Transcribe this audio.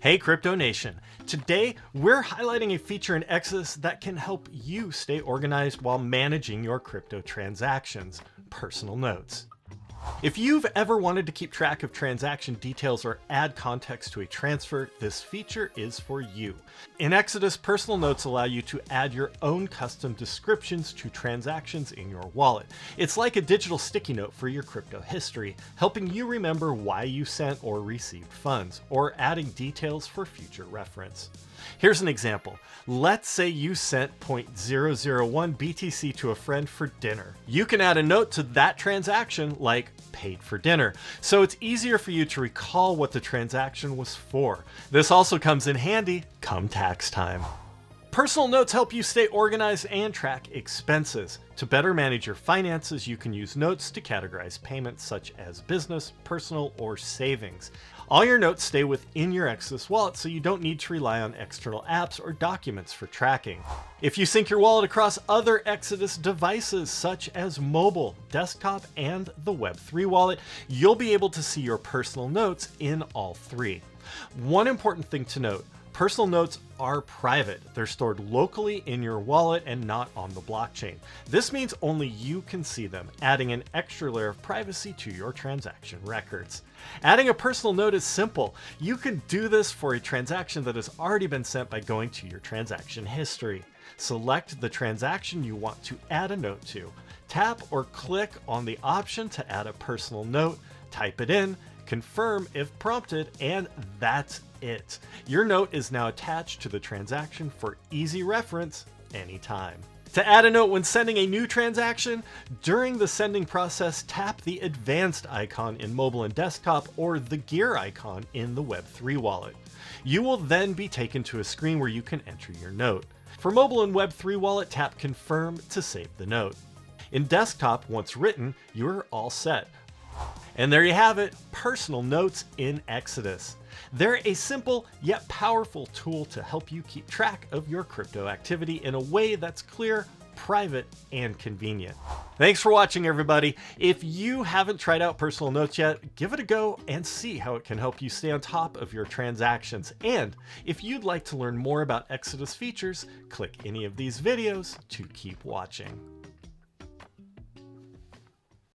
Hey Crypto Nation! Today we're highlighting a feature in Exodus that can help you stay organized while managing your crypto transactions, personal notes. If you've ever wanted to keep track of transaction details or add context to a transfer, this feature is for you. In Exodus, personal notes allow you to add your own custom descriptions to transactions in your wallet. It's like a digital sticky note for your crypto history, helping you remember why you sent or received funds, or adding details for future reference. Here's an example. Let's say you sent 0.001 BTC to a friend for dinner. You can add a note to that transaction like paid for dinner, so it's easier for you to recall what the transaction was for. This also comes in handy come tax time. Personal notes help you stay organized and track expenses. To better manage your finances, you can use notes to categorize payments such as business, personal, or savings. All your notes stay within your Exodus wallet, so you don't need to rely on external apps or documents for tracking. If you sync your wallet across other Exodus devices such as mobile, desktop, and the Web3 Wallet, you'll be able to see your personal notes in all three. One important thing to note: personal notes are private. They're stored locally in your wallet and not on the blockchain. This means only you can see them, adding an extra layer of privacy to your transaction records. Adding a personal note is simple. You can do this for a transaction that has already been sent by going to your transaction history. Select the transaction you want to add a note to. Tap or click on the option to add a personal note, type it in, confirm if prompted, and that's it. Your note is now attached to the transaction for easy reference anytime. To add a note when sending a new transaction, during the sending process, tap the advanced icon in mobile and desktop or the gear icon in the Web3 wallet. You will then be taken to a screen where you can enter your note. For mobile and Web3 wallet, tap confirm to save the note. In desktop, once written, you're all set. And there you have it, personal notes in Exodus. They're a simple yet powerful tool to help you keep track of your crypto activity in a way that's clear, private, and convenient. Thanks for watching, everybody. If you haven't tried out personal notes yet, give it a go and see how it can help you stay on top of your transactions. And if you'd like to learn more about Exodus features, click any of these videos to keep watching.